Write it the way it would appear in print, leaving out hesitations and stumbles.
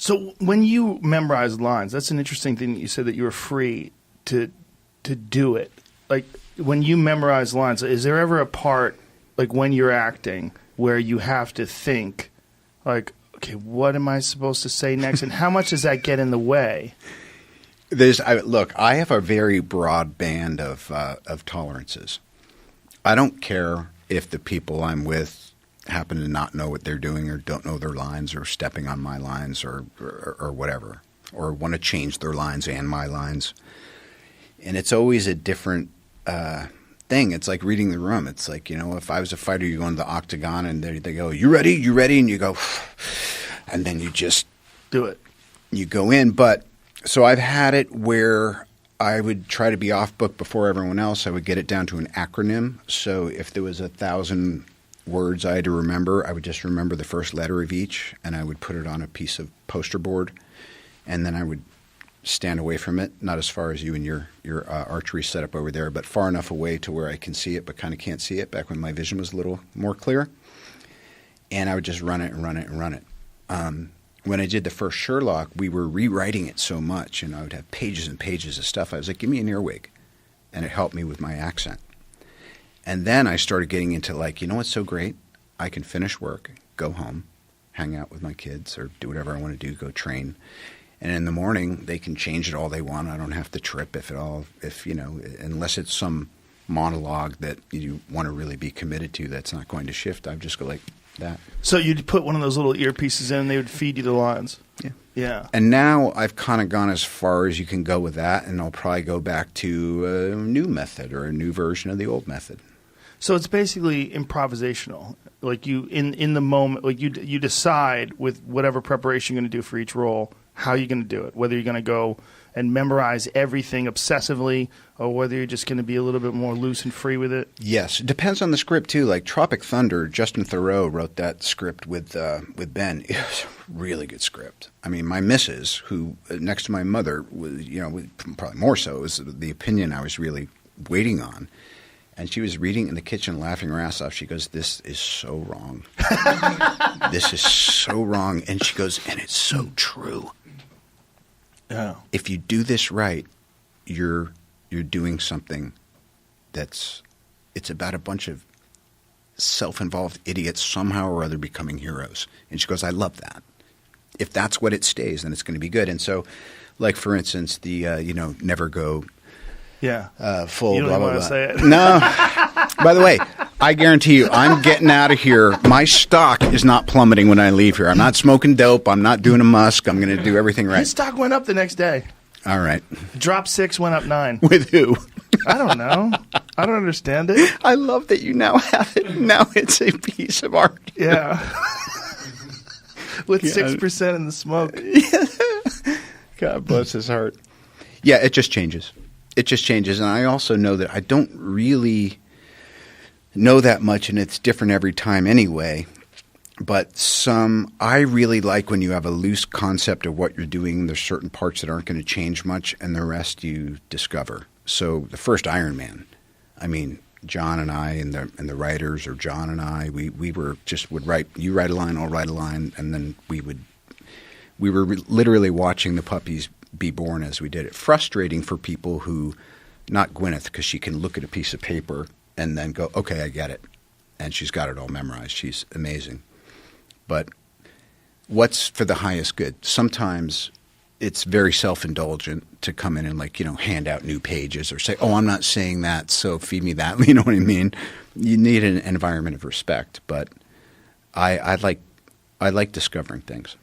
So when you memorize lines, that's an interesting thing that you said, that you were free to do it. Like when you memorize lines, is there ever a part, like when you're acting, where you have to think, like, okay, what am I supposed to say next, and how much does that get in the way? Look, I have a very broad band of tolerances. I don't care if the people I'm with happen to not know what they're doing or don't know their lines or stepping on my lines or whatever, or want to change their lines and my lines. And it's always a different thing. It's like reading the room. It's like, if I was a fighter, you go into the octagon and they go, you ready? You ready? And you go, and then you just do it. You go in. But so I've had it where I would try to be off book before everyone else. I would get it down to an acronym. So if there was 1,000 words I had to remember, I would just remember the first letter of each, and I would put it on a piece of poster board, and then I would stand away from it, not as far as you and your archery setup over there, but far enough away to where I can see it but kind of can't see it, back when my vision was a little more clear. And I would just run it and run it and run it. When I did the first Sherlock, we were rewriting it so much, and I would have pages and pages of stuff. I was like, give me an earwig, and it helped me with my accent. And then I started getting into like, what's so great? I can finish work, go home, hang out with my kids, or do whatever I want to do, go train. And in the morning, they can change it all they want. I don't have to trip unless it's some monologue that you want to really be committed to that's not going to shift. I just go like that. So you'd put one of those little earpieces in and they would feed you the lines. Yeah. Yeah. And now I've kind of gone as far as you can go with that, and I'll probably go back to a new method or a new version of the old method. So it's basically improvisational. Like you, in the moment, like you decide with whatever preparation you're going to do for each role, how you're going to do it. Whether you're going to go and memorize everything obsessively, or whether you're just going to be a little bit more loose and free with it. Yes, it depends on the script too. Like Tropic Thunder, Justin Theroux wrote that script with Ben. It was a really good script. I mean, my missus, who next to my mother, was probably more so, was the opinion I was really waiting on. And she was reading in the kitchen, laughing her ass off. She goes, "This is so wrong. This is so wrong." And she goes, "And it's so true. Yeah. If you do this right, you're doing something it's about a bunch of self-involved idiots somehow or other becoming heroes." And she goes, "I love that. If that's what it stays, then it's going to be good." And so, like for instance, the never go. Yeah. Full you don't blah, blah, want blah. to say it. No. By the way, I guarantee you, I'm getting out of here. My stock is not plummeting when I leave here. I'm not smoking dope. I'm not doing a musk. I'm going to do everything right. His stock went up the next day. All right. Drop 6, went up 9. With who? I don't know. I don't understand it. I love that you now have it. Now it's a piece of art. Yeah. With 6% in the smoke. God bless his heart. Yeah, it just changes. It just changes. And I also know that I don't really know that much, and it's different every time anyway. But I really like when you have a loose concept of what you're doing. There's certain parts that aren't going to change much, and the rest you discover. So the first Ironman, I mean, John and I and the writers, or John and I, we were just would write. You write a line, I'll write a line, and then we were literally watching the puppies be born as we did it. Frustrating for people who, not Gwyneth, because she can look at a piece of paper and then go, "Okay, I get it," and she's got it all memorized. She's amazing. But what's for the highest good? Sometimes it's very self-indulgent to come in and hand out new pages or say, "Oh, I'm not saying that, so feed me that." You know what I mean? You need an environment of respect. But I like discovering things.